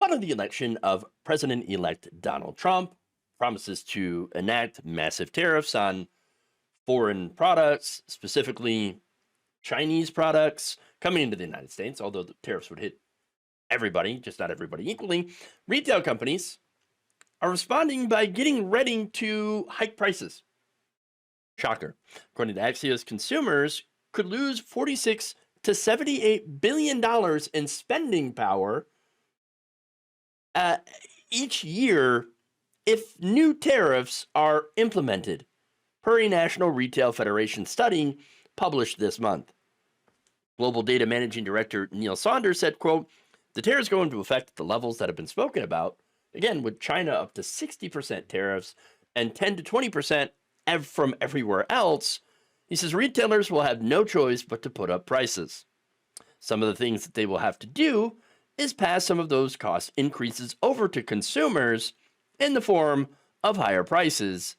Following the election of President-elect Donald Trump, promises to enact massive tariffs on foreign products, specifically Chinese products coming into the United States, although the tariffs would hit everybody, just not everybody equally. Retail companies are responding by getting ready to hike prices. Shocker. According to Axios, consumers could lose 46 to $78 billion in spending power each year if new tariffs are implemented, per a National Retail Federation study published this month. Global Data Managing Director Neil Saunders said, quote, the tariffs go into effect at the levels that have been spoken about, again, with China up to 60% tariffs and 10 to 20% from everywhere else. He says retailers will have no choice but to put up prices. Some of the things that they will have to do is pass some of those cost increases over to consumers in the form of higher prices,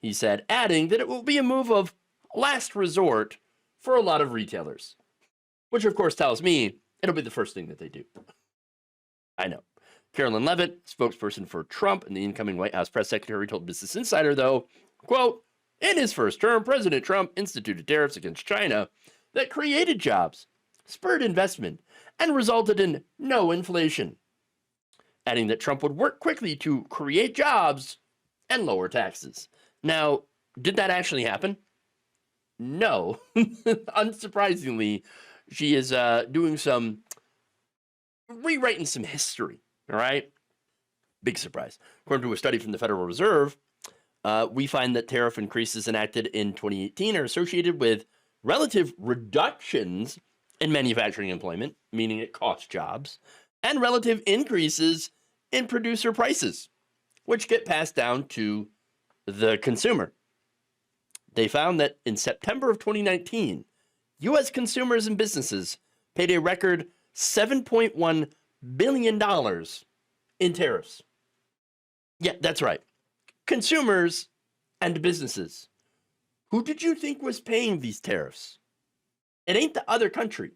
he said, adding that it will be a move of last resort for a lot of retailers, which of course tells me it'll be the first thing that they do. I know. Carolyn Levitt, spokesperson for Trump and the incoming White House press secretary, told Business Insider, though, quote, in his first term, President Trump instituted tariffs against China that created jobs, spurred investment, and resulted in no inflation, adding that Trump would work quickly to create jobs and lower taxes. Now, did that actually happen? No. Unsurprisingly, she is rewriting some history, all right? Big surprise. According to a study from the Federal Reserve, we find that tariff increases enacted in 2018 are associated with relative reductions in manufacturing employment, meaning it costs jobs, and relative increases in producer prices, which get passed down to the consumer. They found that in September of 2019, U.S. consumers and businesses paid a record $7.1 billion in tariffs. Yeah, that's right. Consumers and businesses. Who did you think was paying these tariffs? It ain't the other country.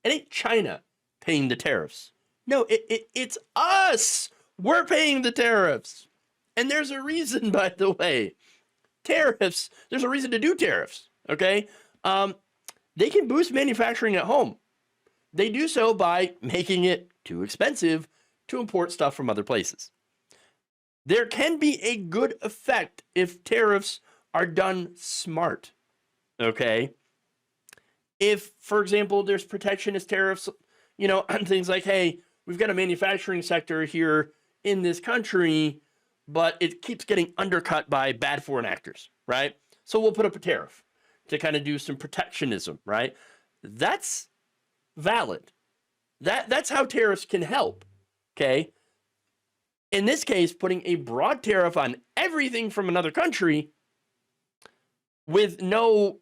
It ain't China paying the tariffs. No, it's us. We're paying the tariffs. And there's a reason, by the way. Tariffs, there's a reason to do tariffs, okay? They can boost manufacturing at home. They do so by making it too expensive to import stuff from other places. There can be a good effect if tariffs are done smart, okay? If, for example, there's protectionist tariffs, on things like, hey, we've got a manufacturing sector here in this country, but it keeps getting undercut by bad foreign actors, right? So we'll put up a tariff to kind of do some protectionism, right? That's valid. That's how tariffs can help, okay? In this case, putting a broad tariff on everything from another country with no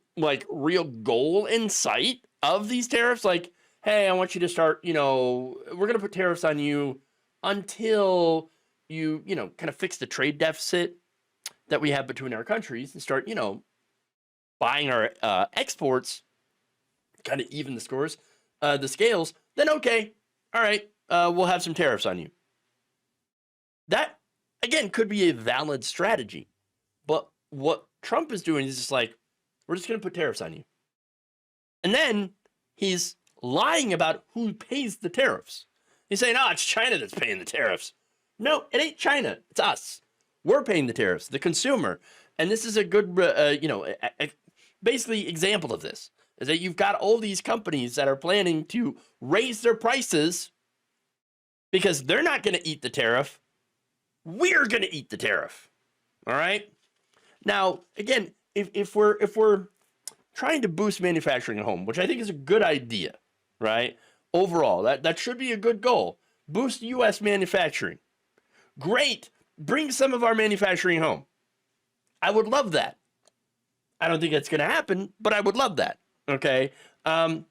real goal in sight of these tariffs, like, hey, I want you to start, we're going to put tariffs on you until you, kind of fix the trade deficit that we have between our countries and start, buying our exports, kind of even the scores, the scales, then okay, all right, we'll have some tariffs on you. That, again, could be a valid strategy. But what Trump is doing is just like, we're just going to put tariffs on you. And then he's lying about who pays the tariffs. He's saying, oh, it's China that's paying the tariffs. No, it ain't China. It's us. We're paying the tariffs, the consumer. And this is a good, basically example of this, is that you've got all these companies that are planning to raise their prices because they're not going to eat the tariff. We're going to eat the tariff. All right? Now, again, if we're trying to boost manufacturing at home, which I think is a good idea, right? Overall, that should be a good goal. Boost U.S. manufacturing. Great. Bring some of our manufacturing home. I would love that. I don't think it's going to happen, but I would love that. Okay. The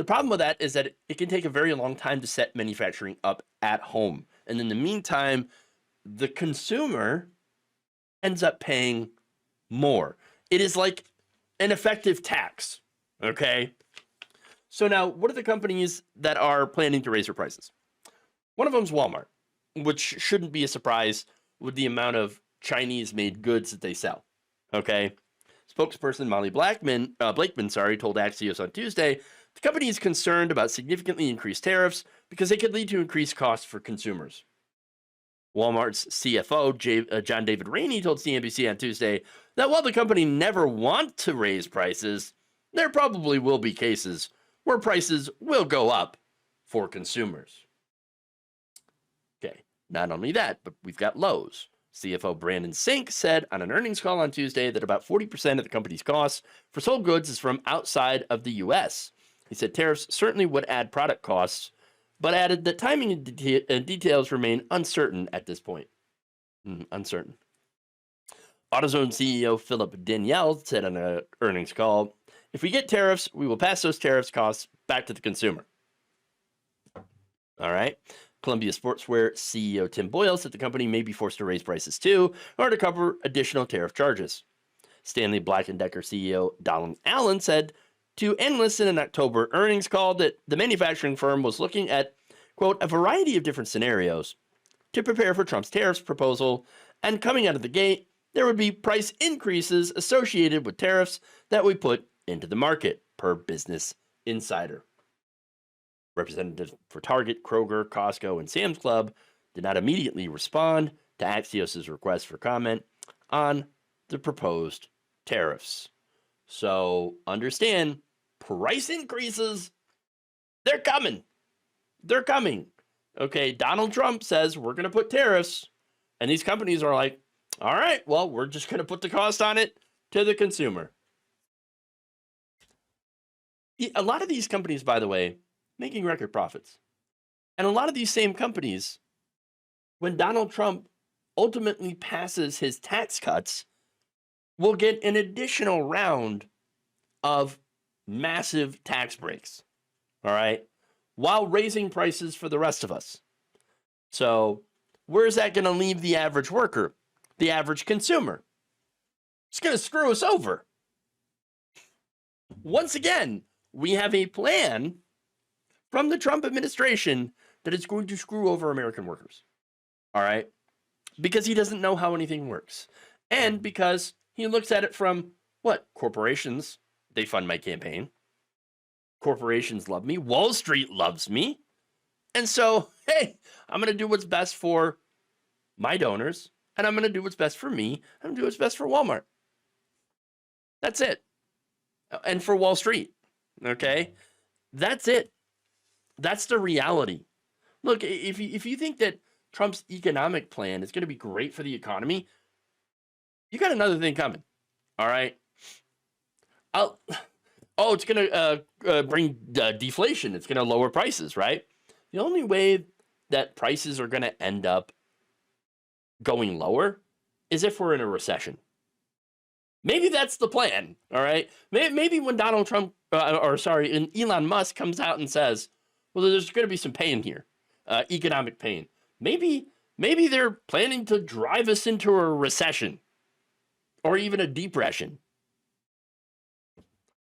problem with that is that it can take a very long time to set manufacturing up at home. And in the meantime, the consumer ends up paying more. It is like an effective tax. Okay. So now, what are the companies that are planning to raise their prices? One of them is Walmart. which shouldn't be a surprise with the amount of Chinese-made goods that they sell. Okay, spokesperson Molly Blakeman told Axios on Tuesday the company is concerned about significantly increased tariffs because they could lead to increased costs for consumers. Walmart's CFO, John David Rainey, told CNBC on Tuesday that while the company never wants to raise prices, there probably will be cases where prices will go up for consumers. Okay, not only that, but we've got Lowe's. CFO Brandon Sink said on an earnings call on Tuesday that about 40% of the company's costs for sold goods is from outside of the U.S. He said tariffs certainly would add product costs, but added that timing and details remain uncertain at this point. Uncertain. AutoZone CEO Philip Danielle said on an earnings call, if we get tariffs, we will pass those tariffs costs back to the consumer. All right. Columbia Sportswear CEO Tim Boyle said the company may be forced to raise prices too, or to cover additional tariff charges. Stanley Black & Decker CEO Donald Allen said to analysts in an October earnings call that the manufacturing firm was looking at, quote, a variety of different scenarios to prepare for Trump's tariffs proposal, and coming out of the gate, there would be price increases associated with tariffs that we put into the market, per Business Insider. Representatives for Target, Kroger, Costco, and Sam's Club did not immediately respond to Axios' request for comment on the proposed tariffs. So understand, price increases, they're coming. They're coming. Okay, Donald Trump says we're going to put tariffs, and these companies are like, all right, well, we're just going to put the cost on it to the consumer. A lot of these companies, by the way, making record profits. And a lot of these same companies, when Donald Trump ultimately passes his tax cuts, will get an additional round of massive tax breaks, all right, while raising prices for the rest of us. So where is that going to leave the average worker, the average consumer? It's going to screw us over. Once again, we have a plan from the Trump administration that is going to screw over American workers. All right? Because he doesn't know how anything works. And because he looks at it from, what? Corporations, they fund my campaign. Corporations love me. Wall Street loves me. And so, hey, I'm going to do what's best for my donors. And I'm going to do what's best for me. I'm going to do what's best for Walmart. That's it. And for Wall Street. Okay? That's it. That's the reality. Look, if you think that Trump's economic plan is going to be great for the economy, you got another thing coming. All right? It's going to bring deflation. It's going to lower prices, right? The only way that prices are going to end up going lower is if we're in a recession. Maybe that's the plan, all right? Maybe when Donald Trump, and Elon Musk comes out and says, well, there's going to be some pain here, economic pain. Maybe they're planning to drive us into a recession or even a depression.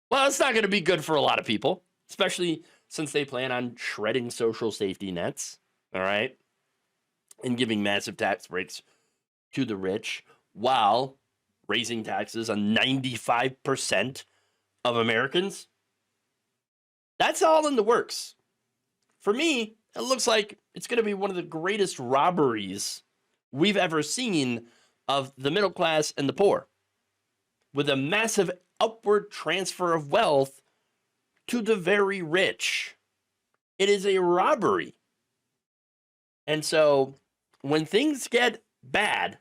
Well, it's not going to be good for a lot of people, especially since they plan on shredding social safety nets, all right, and giving massive tax breaks to the rich while raising taxes on 95% of Americans. That's all in the works. For me, it looks like it's going to be one of the greatest robberies we've ever seen of the middle class and the poor, with a massive upward transfer of wealth to the very rich. It is a robbery. And so when things get bad,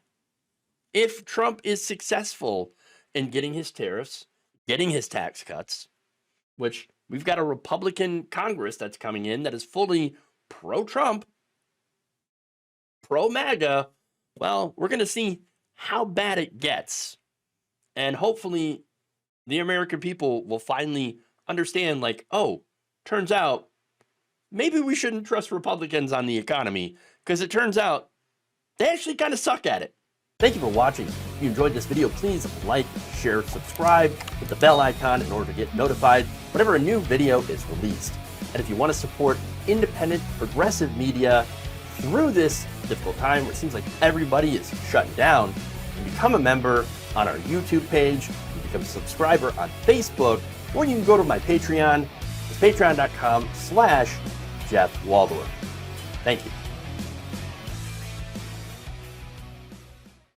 if Trump is successful in getting his tariffs, getting his tax cuts, which we've got a Republican Congress that's coming in that is fully pro-Trump, pro-MAGA, well, we're going to see how bad it gets. And hopefully the American people will finally understand, like, oh, turns out maybe we shouldn't trust Republicans on the economy, because it turns out they actually kind of suck at it. Thank you for watching. If you enjoyed this video, please like, share, subscribe, hit the bell icon in order to get notified whenever a new video is released. And if you want to support independent, progressive media through this difficult time where it seems like everybody is shutting down, you can become a member on our YouTube page, you can become a subscriber on Facebook, or you can go to my Patreon. It's patreon.com/Jeff Waldorf. Thank you.